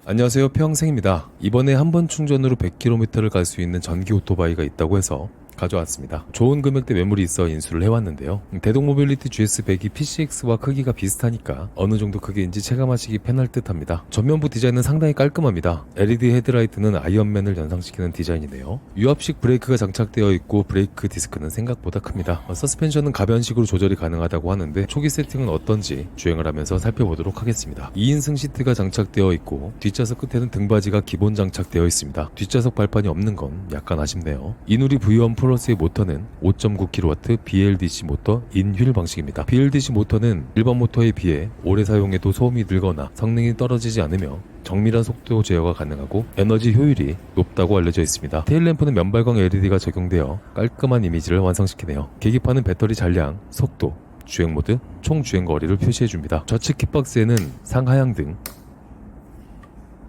안녕하세요, 평생입니다. 이번에 한 번 충전으로 100km를 갈 수 있는 전기 오토바이가 있다고 해서 가져왔습니다. 좋은 금액대 매물이 있어 인수를 해왔는데요. 대동 모빌리티 GS100이 PCX와 크기가 비슷하니까 어느 정도 크기인지 체감하시기 편할 듯 합니다. 전면부 디자인은 상당히 깔끔합니다. LED 헤드라이트는 아이언맨을 연상시키는 디자인이네요. 유압식 브레이크가 장착되어 있고 브레이크 디스크는 생각보다 큽니다. 서스펜션은 가변식으로 조절이 가능하다고 하는데 초기 세팅은 어떤지 주행을 하면서 살펴보도록 하겠습니다. 2인승 시트가 장착되어 있고 뒷좌석 끝에는 등받이가 기본 장착되어 있습니다. 뒷좌석 발판이 없는 건 약간 아쉽네요. 이누리 V1 플러스의 모터는 5.9kW BLDC 모터 인휠 방식입니다. BLDC 모터는 일반 모터에 비해 오래 사용해도 소음이 늘거나 성능이 떨어지지 않으며 정밀한 속도 제어가 가능하고 에너지 효율이 높다고 알려져 있습니다. 테일램프는 면발광 LED가 적용되어 깔끔한 이미지를 완성시키네요. 계기판은 배터리 잔량, 속도, 주행 모드, 총 주행 거리를 표시해줍니다. 좌측 킥박스에는 상하향등,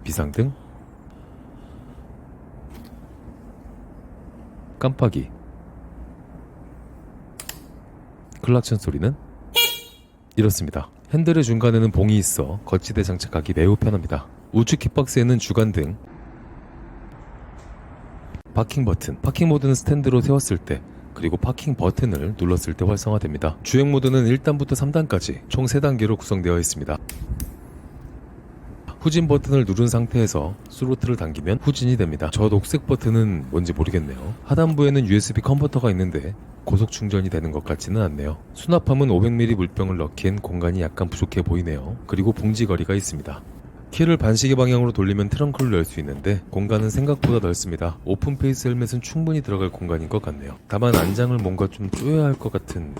비상등, 깜빡이, 클락션 소리는 이렇습니다. 핸들의 중간에는 봉이 있어 거치대 장착하기 매우 편합니다. 우측 킥박스에는 주간등, 파킹 버튼, 파킹 모드는 스탠드로 세웠을 때 그리고 파킹 버튼을 눌렀을 때 활성화됩니다. 주행 모드는 1단부터 3단까지 총 3단계로 구성되어 있습니다. 후진 버튼을 누른 상태에서 스로틀을 당기면 후진이 됩니다. 저 녹색 버튼은 뭔지 모르겠네요. 하단부에는 USB 컨버터가 있는데 고속 충전이 되는 것 같지는 않네요. 수납함은 500ml 물병을 넣기엔 공간이 약간 부족해 보이네요. 그리고 봉지거리가 있습니다. 키를 반시계 방향으로 돌리면 트렁크를 열 수 있는데 공간은 생각보다 넓습니다. 오픈 페이스 헬멧은 충분히 들어갈 공간인 것 같네요. 다만 안장을 뭔가 좀 쪼여야 할 것 같은.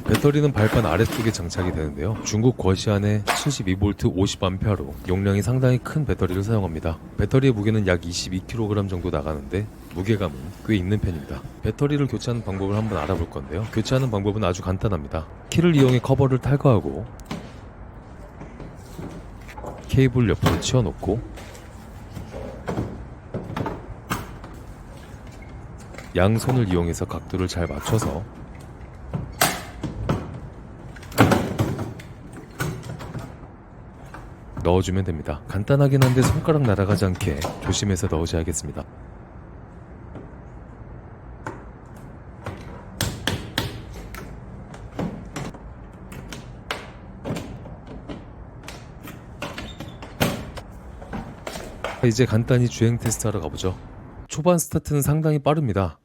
배터리는 발판 아래쪽에 장착이 되는데요. 중국 거시안의 72V 50A로 용량이 상당히 큰 배터리를 사용합니다. 배터리의 무게는 약 22kg 정도 나가는데 무게감은 꽤 있는 편입니다. 배터리를 교체하는 방법을 한번 알아볼 건데요. 교체하는 방법은 아주 간단합니다. 키를 이용해 커버를 탈거하고 케이블 옆으로 치워놓고 양손을 이용해서 각도를 잘 맞춰서 넣어주면 됩니다. 간단하긴 한데 손가락 날아가지 않게 조심해서 넣으셔야겠습니다. 이제 간단히 주행 테스트하러 가보죠. 초반 스타트는 상당히 빠릅니다.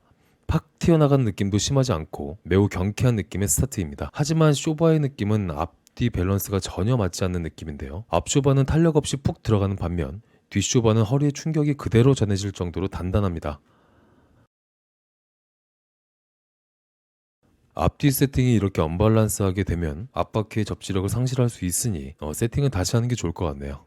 팍 튀어나간 느낌도 심하지 않고 매우 경쾌한 느낌의 스타트입니다. 하지만 쇼바의 느낌은 앞뒤 밸런스가 전혀 맞지 않는 느낌인데요. 앞쇼바는 탄력 없이 푹 들어가는 반면 뒷쇼바는 허리에 충격이 그대로 전해질 정도로 단단합니다. 앞뒤 세팅이 이렇게 언밸런스하게 되면 앞바퀴의 접지력을 상실할 수 있으니 세팅은 다시 하는 게 좋을 것 같네요.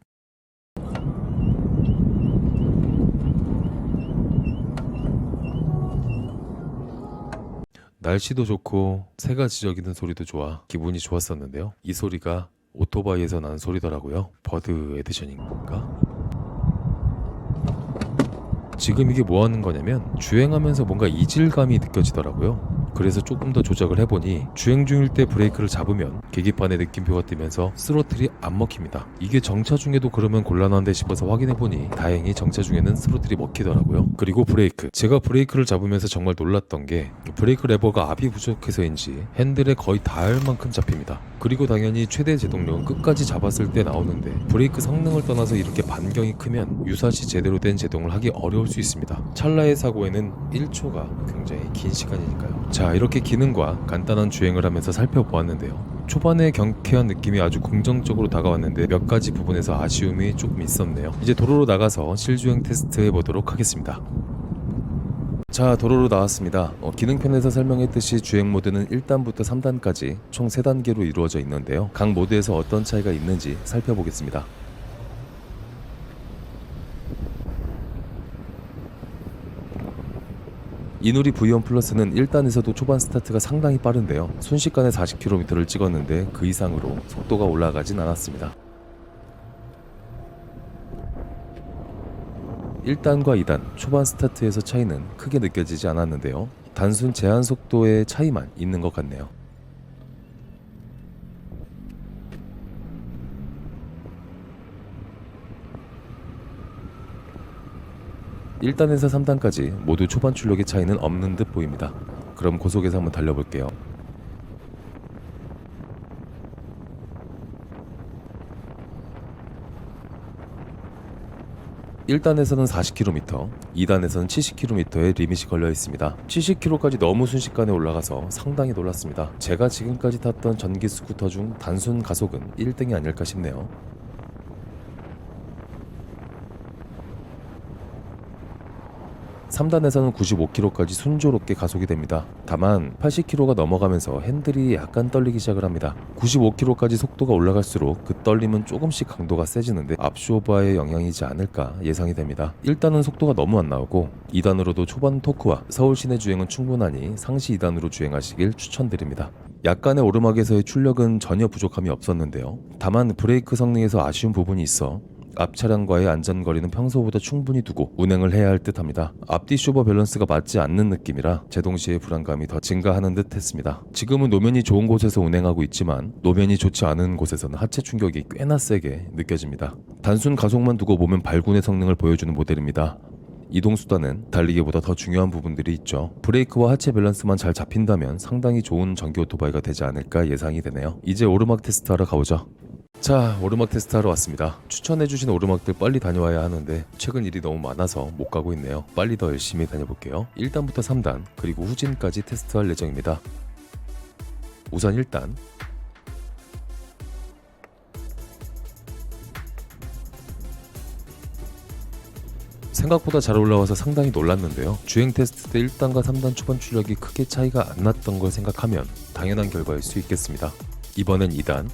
날씨도 좋고 새가 지저귀는 소리도 좋아 기분이 좋았었는데요. 이 소리가 오토바이에서 나는 소리더라고요. 버드 에디션인 건가? 지금 이게 뭐 하는 거냐면 주행하면서 뭔가 이질감이 느껴지더라고요. 그래서 조금 더 조작을 해보니 주행 중일 때 브레이크를 잡으면 계기판에 느낌표가 뜨면서 스로틀이 안 먹힙니다. 이게 정차 중에도 그러면 곤란한데 싶어서 확인해보니 다행히 정차 중에는 스로틀이 먹히더라고요. 그리고 브레이크, 제가 브레이크를 잡으면서 정말 놀랐던 게 브레이크 레버가 압이 부족해서인지 핸들에 거의 닿을 만큼 잡힙니다. 그리고 당연히 최대 제동력은 끝까지 잡았을 때 나오는데 브레이크 성능을 떠나서 이렇게 반경이 크면 유사시 제대로 된 제동을 하기 어려울 수 있습니다. 찰나의 사고에는 1초가 굉장히 긴 시간이니까요. 자, 이렇게 기능과 간단한 주행을 하면서 살펴보았는데요. 초반에 경쾌한 느낌이 아주 긍정적으로 다가왔는데 몇 가지 부분에서 아쉬움이 조금 있었네요. 이제 도로로 나가서 실주행 테스트 해보도록 하겠습니다. 자, 도로로 나왔습니다. 기능편에서 설명했듯이 주행 모드는 1단부터 3단까지 총 3단계로 이루어져 있는데요. 각 모드에서 어떤 차이가 있는지 살펴보겠습니다. 이누리 V1 플러스는 1단에서도 초반 스타트가 상당히 빠른데요. 순식간에 40km를 찍었는데 그 이상으로 속도가 올라가진 않았습니다. 1단과 2단 초반 스타트에서 차이는 크게 느껴지지 않았는데요. 단순 제한 속도의 차이만 있는 것 같네요. 1단에서 3단까지 모두 초반 출력의 차이는 없는 듯 보입니다. 그럼 고속에서 한번 달려볼게요. 1단에서는 40km, 2단에서는 70km의 리밋이 걸려 있습니다. 70km까지 너무 순식간에 올라가서 상당히 놀랐습니다. 제가 지금까지 탔던 전기 스쿠터 중 단순 가속은 1등이 아닐까 싶네요. 3단에서는 95km까지 순조롭게 가속이 됩니다. 다만 80km가 넘어가면서 핸들이 약간 떨리기 시작을 합니다. 95km까지 속도가 올라갈수록 그 떨림은 조금씩 강도가 세지는데 압쇼버의 영향이지 않을까 예상이 됩니다. 1단은 속도가 너무 안 나오고 2단으로도 초반 토크와 서울 시내 주행은 충분하니 상시 2단으로 주행하시길 추천드립니다. 약간의 오르막에서의 출력은 전혀 부족함이 없었는데요. 다만 브레이크 성능에서 아쉬운 부분이 있어 앞 차량과의 안전거리는 평소보다 충분히 두고 운행을 해야 할 듯합니다. 앞뒤 쇼버 밸런스가 맞지 않는 느낌이라 제동 시의 불안감이 더 증가하는 듯 했습니다. 지금은 노면이 좋은 곳에서 운행하고 있지만 노면이 좋지 않은 곳에서는 하체 충격이 꽤나 세게 느껴집니다. 단순 가속만 두고 보면 발군의 성능을 보여주는 모델입니다. 이동수단은 달리기보다 더 중요한 부분들이 있죠. 브레이크와 하체 밸런스만 잘 잡힌다면 상당히 좋은 전기 오토바이가 되지 않을까 예상이 되네요. 이제 오르막 테스트하러 가보죠. 자, 오르막 테스트하러 왔습니다. 추천해주신 오르막들 빨리 다녀와야 하는데 최근 일이 너무 많아서 못 가고 있네요. 빨리 더 열심히 다녀볼게요. 1단부터 3단 그리고 후진까지 테스트할 예정입니다. 우선 1단 생각보다 잘 올라와서 상당히 놀랐는데요. 주행 테스트 때 1단과 3단 초반 출력이 크게 차이가 안 났던 걸 생각하면 당연한 결과일 수 있겠습니다. 이번엔 2단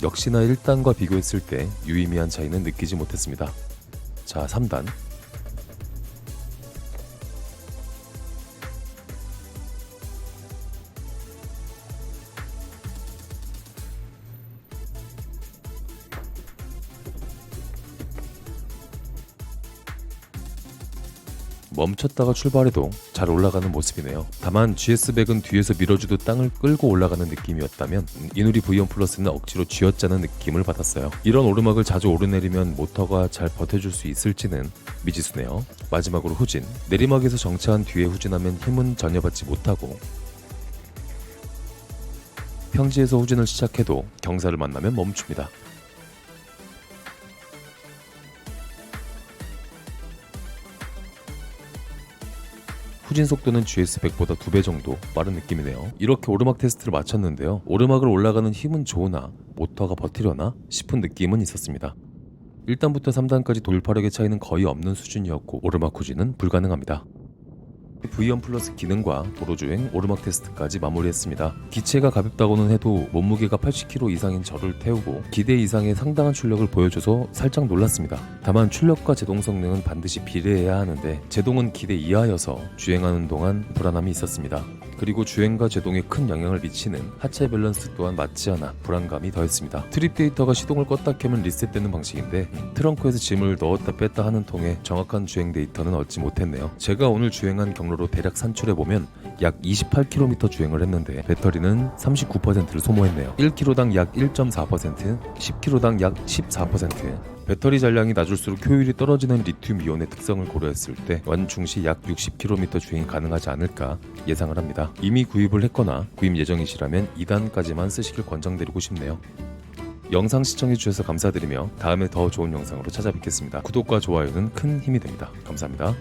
역시나 1단과 비교했을 때 유의미한 차이는 느끼지 못했습니다. 자, 3단 멈췄다가 출발해도 잘 올라가는 모습이네요. 다만 GS100은 뒤에서 밀어주듯 땅을 끌고 올라가는 느낌이었다면 이누리 V1 플러스는 억지로 쥐어짜는 느낌을 받았어요. 이런 오르막을 자주 오르내리면 모터가 잘 버텨줄 수 있을지는 미지수네요. 마지막으로 후진. 내리막에서 정차한 뒤에 후진하면 힘은 전혀 받지 못하고 평지에서 후진을 시작해도 경사를 만나면 멈춥니다. 후진 속도는 GS100보다 2배 정도 빠른 느낌이네요. 이렇게 오르막 테스트를 마쳤는데요. 오르막을 올라가는 힘은 좋으나 모터가 버티려나 싶은 느낌은 있었습니다. 1단부터 3단까지 돌파력의 차이는 거의 없는 수준이었고 오르막 후진은 불가능합니다. V1 플러스 기능과 도로주행, 오르막 테스트까지 마무리했습니다. 기체가 가볍다고는 해도 몸무게가 80kg 이상인 저를 태우고 기대 이상의 상당한 출력을 보여줘서 살짝 놀랐습니다. 다만 출력과 제동 성능은 반드시 비례해야 하는데 제동은 기대 이하여서 주행하는 동안 불안함이 있었습니다. 그리고 주행과 제동에 큰 영향을 미치는 하체 밸런스 또한 맞지 않아 불안감이 더했습니다. 트립 데이터가 시동을 껐다 켜면 리셋되는 방식인데 트렁크에서 짐을 넣었다 뺐다 하는 통에 정확한 주행 데이터는 얻지 못했네요. 제가 오늘 주행한 경로로 대략 산출해보면 약 28km 주행을 했는데 배터리는 39%를 소모했네요. 1km당 약 1.4%, 10km당 약 14%. 배터리 잔량이 낮을수록 효율이 떨어지는 리튬 이온의 특성을 고려했을 때 완충 시 약 60km 주행이 가능하지 않을까 예상을 합니다. 이미 구입을 했거나 구입 예정이시라면 2단까지만 쓰시길 권장드리고 싶네요. 영상 시청해주셔서 감사드리며 다음에 더 좋은 영상으로 찾아뵙겠습니다. 구독과 좋아요는 큰 힘이 됩니다. 감사합니다.